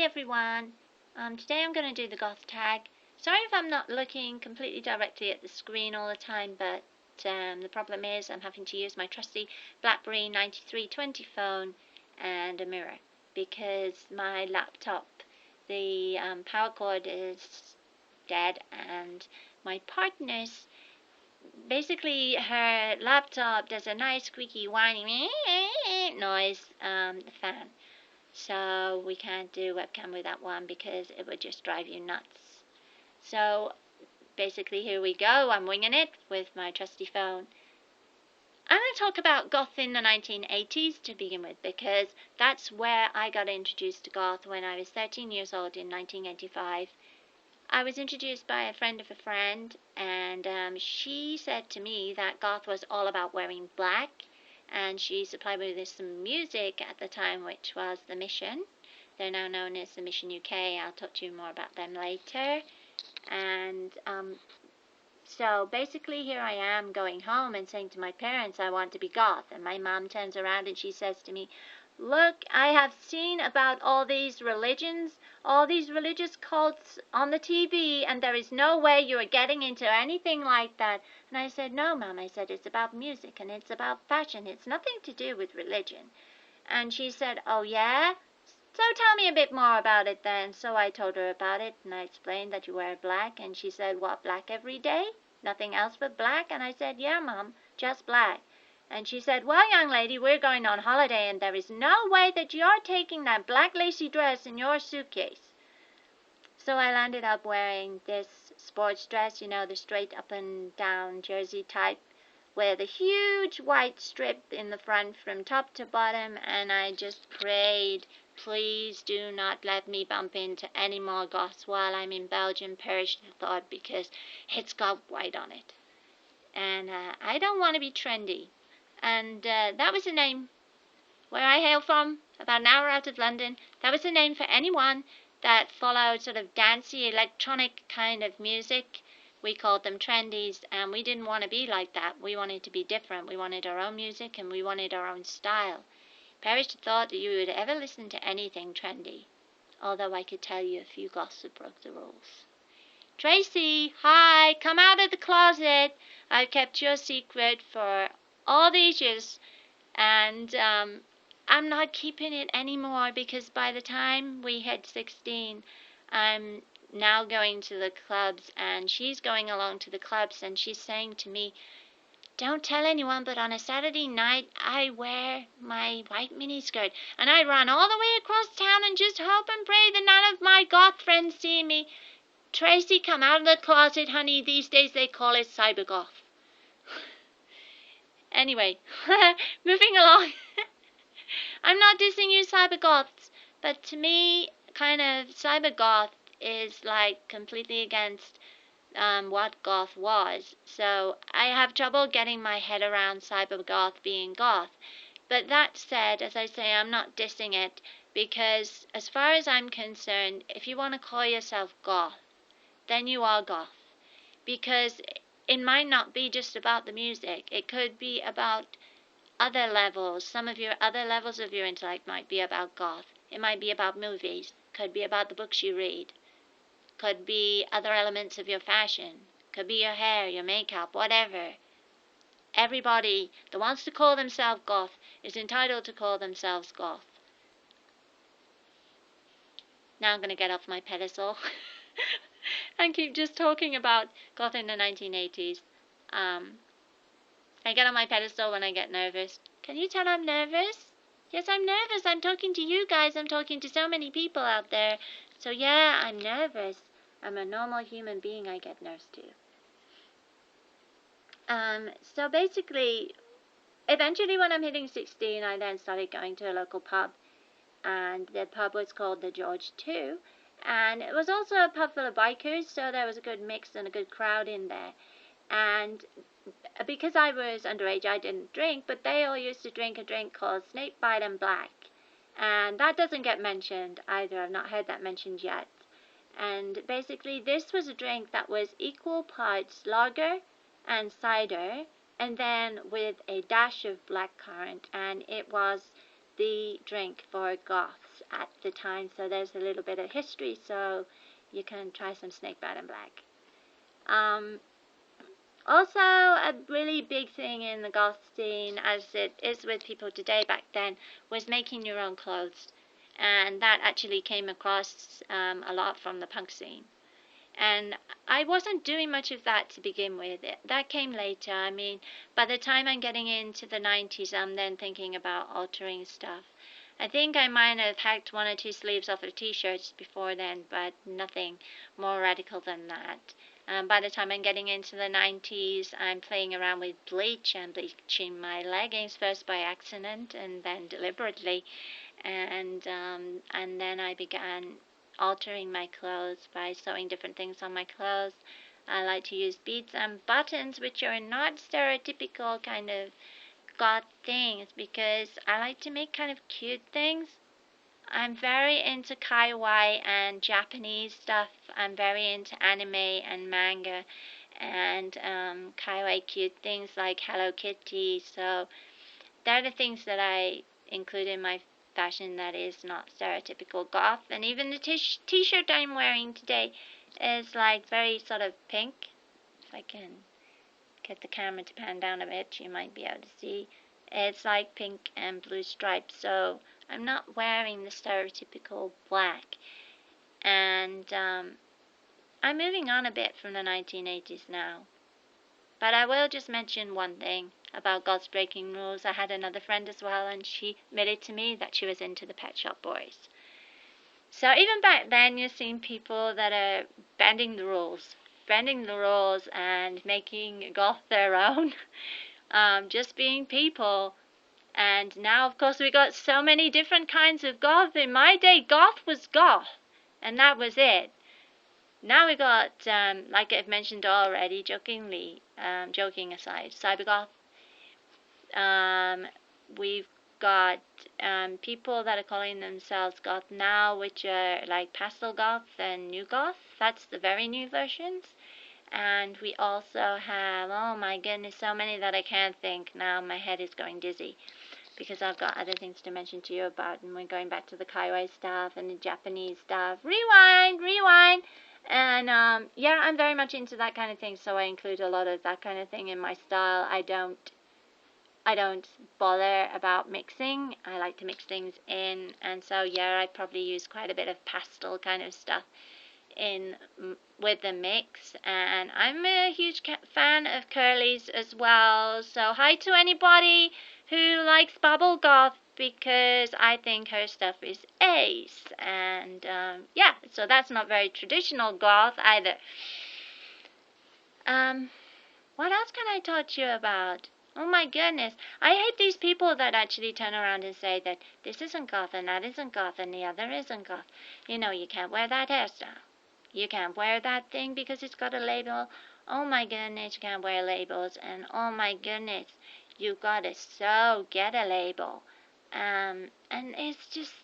everyone. Today I'm going to do the Goth tag. Sorry if I'm not looking completely directly at the screen all the time, but the problem is I'm having to use my trusty BlackBerry 9320 phone and a mirror because my laptop, the power cord is dead, and my partner's, basically her laptop does a nice squeaky whiny noise, the fan. So we can't do webcam with that one because it would just drive you nuts. So basically here we go, I'm winging it with my trusty phone. I'm going to talk about goth in the 1980s to begin with, because that's where I got introduced to goth when I was 13 years old in 1985. I was introduced by a friend of a friend, and she said to me that goth was all about wearing black. And she supplied me with some music at the time, which was The Mission. They're now known as The Mission UK. I'll talk to you more about them later. And so basically here I am going home and saying to my parents I want to be goth. And my mom turns around and she says to me, "Look, I have seen about all these religions, all these religious cults on the TV, and there is no way you are getting into anything like that." And I said, "No, Mom," I said, "it's about music and it's about fashion. It's nothing to do with religion." And she said, "Oh, yeah? So tell me a bit more about it then." So I told her about it, and I explained that you wear black, and she said, "What, black every day? Nothing else but black?" And I said, "Yeah, Mom, just black." And she said, "Well, young lady, we're going on holiday, and there is no way that you're taking that black lacy dress in your suitcase." So I landed up wearing this sports dress, you know, the straight up and down jersey type, with a huge white strip in the front from top to bottom, and I just prayed, please do not let me bump into any more goths while I'm in Belgium. Perish the thought, because it's got white on it. And I don't want to be trendy. And that was the name where I hail from, about an hour out of London. That was the name for anyone that followed sort of dancey, electronic kind of music. We called them trendies, and we didn't want to be like that. We wanted to be different. We wanted our own music, and we wanted our own style. Perish the thought that you would ever listen to anything trendy, although I could tell you a few goths that broke the rules. "Tracy, hi, come out of the closet. I've kept your secret for all these years, and I'm not keeping it anymore, because by the time we hit 16, I'm now going to the clubs, and she's going along to the clubs, and she's saying to me, 'Don't tell anyone, but on a Saturday night I wear my white miniskirt, and I run all the way across town and just hope and pray that none of my goth friends see me.' Tracy, come out of the closet, honey. These days they call it cybergoth." Anyway, moving along. I'm not dissing you cybergoths, but to me, kind of cybergoth is like completely against what goth was. So I have trouble getting my head around cybergoth being goth. But that said, as I say, I'm not dissing it, because as far as I'm concerned, if you want to call yourself goth, then you are goth. Because it might not be just about the music. It could be about other levels. Some of your other levels of your intellect might be about goth. It might be about movies. Could be about the books you read. Could be other elements of your fashion. Could be your hair, your makeup, whatever. Everybody that wants to call themselves goth is entitled to call themselves goth. Now I'm going to get off my pedestal and keep just talking about goth in the 1980s. I get on my pedestal when I get nervous. Can you tell I'm nervous? Yes, I'm nervous. I'm talking to you guys. I'm talking to so many people out there. So yeah, I'm nervous. I'm a normal human being. I get nerves too. So basically, eventually when I'm hitting 16, I then started going to a local pub. And the pub was called the George 2. And it was also a pub full of bikers, so there was a good mix and a good crowd in there. And because I was underage, I didn't drink, but they all used to drink a drink called Snakebite and Black. And that doesn't get mentioned either. I've not heard that mentioned yet. And basically, this was a drink that was equal parts lager and cider, and then with a dash of blackcurrant. And it was the drink for goths. at the time, so there's a little bit of history, so you can try some snakebite and black. Also, a really big thing in the goth scene, as it is with people today back then, was making your own clothes. And that actually came across a lot from the punk scene. And I wasn't doing much of that to begin with. That came later. I mean, by the time I'm getting into the 90s, I'm then thinking about altering stuff. I think I might have hacked 1 or 2 sleeves off of t-shirts before then, but nothing more radical than that. By the time I'm getting into the 90s, I'm playing around with bleach and bleaching my leggings, first by accident and then deliberately. And then I began altering my clothes by sewing different things on my clothes. I like to use beads and buttons, which are not stereotypical kind of goth things, because I like to make kind of cute things. I'm very into kawaii and Japanese stuff. I'm very into anime and manga and kawaii cute things like Hello Kitty. So they're the things that I include in my fashion that is not stereotypical goth. And even the t-shirt I'm wearing today is like very sort of pink. If I can get the camera to pan down a bit, you might be able to see. It's like pink and blue stripes, so I'm not wearing the stereotypical black. And I'm moving on a bit from the 1980s now. But I will just mention one thing about goths breaking rules. I had another friend as well, and she admitted to me that she was into the Pet Shop Boys. So even back then, you're seeing people that are bending the rules and making goth their own, just being people. And now, of course, we got so many different kinds of goth. In my day, goth was goth, and that was it. Now we got, like I've mentioned already, joking aside, cybergoth. We've got people that are calling themselves goth now, which are like pastel goth and new goth. That's the very new versions. And we also have, oh my goodness, so many that I can't think now. My head is going dizzy because I've got other things to mention to you about. And we're going back to the kawaii stuff and the Japanese stuff. Rewind. And yeah, I'm very much into that kind of thing, so I include a lot of that kind of thing in my style. I don't bother about mixing. I like to mix things in, and so yeah, I probably use quite a bit of pastel kind of stuff in with the mix. And I'm a huge fan of curlies as well, so hi to anybody who likes bubble goth, because I think her stuff is ace. And yeah, so that's not very traditional goth either. What else can I talk to you about? Oh my goodness, I hate these people that actually turn around and say that this isn't goth and that isn't goth and the other isn't goth. You know, you can't wear that hairstyle. You can't wear that thing because it's got a label. Oh my goodness, you can't wear labels. And oh my goodness, you gotta get a label. And it's just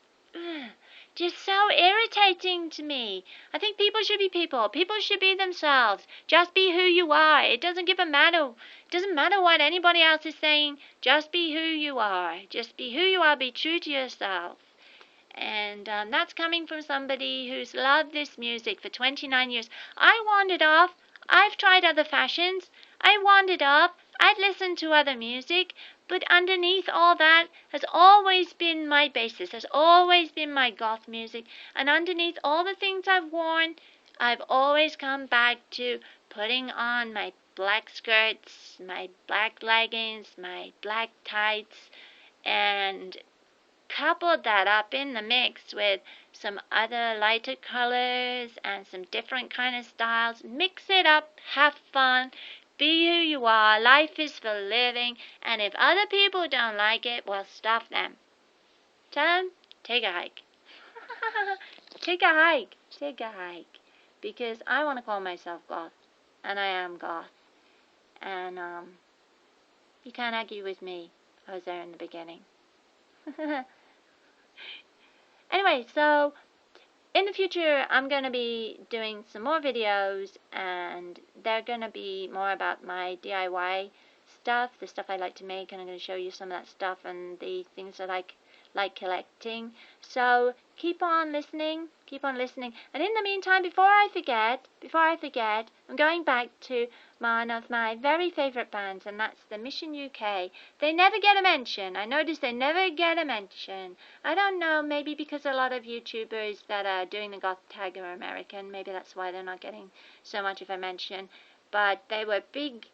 so irritating to me. I think people should be people. People should be themselves. Just be who you are. It doesn't matter. It doesn't matter what anybody else is saying. Just be who you are. Just be who you are. Be true to yourself. And that's coming from somebody who's loved this music for 29 years. I wandered off. I've tried other fashions. I wandered off. I'd listened to other music. But underneath all that has always been my basis, has always been my goth music. And underneath all the things I've worn, I've always come back to putting on my black skirts, my black leggings, my black tights, and coupled that up in the mix with some other lighter colors and some different kind of styles. Mix it up, have fun, be who you are. Life is for living, and if other people don't like it, well, stop them. Tell them, take a hike. Take a hike. Because I want to call myself goth, and I am goth. And you can't argue with me. I was there in the beginning. Anyway, so in the future, I'm going to be doing some more videos, and they're going to be more about my DIY stuff, the stuff I like to make, and I'm going to show you some of that stuff and the things that I like collecting. So keep on listening, and in the meantime, before I forget, I'm going back to one of my very favourite bands, and that's the Mission UK. They never get a mention. I notice they never get a mention. I don't know, maybe because a lot of YouTubers that are doing the goth tag are American. Maybe that's why they're not getting so much of a mention. But they were big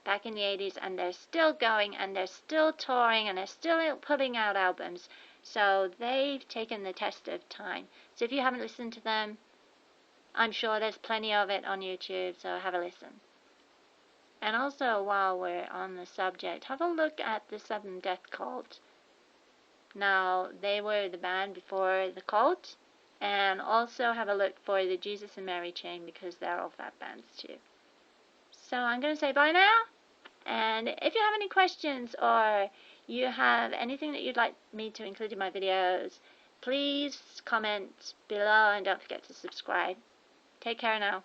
back in the 80s, and they're still going, and they're still touring, and they're still putting out albums. So they've taken the test of time. So if you haven't listened to them, I'm sure there's plenty of it on YouTube, so have a listen. And also, while we're on the subject, have a look at the Sudden Death Cult. Now, they were the band before the cult, and also have a look for the Jesus and Mary Chain, because they're all fab bands too. So I'm going to say bye now, and if you have any questions or you have anything that you'd like me to include in my videos, please comment below and don't forget to subscribe. Take care now.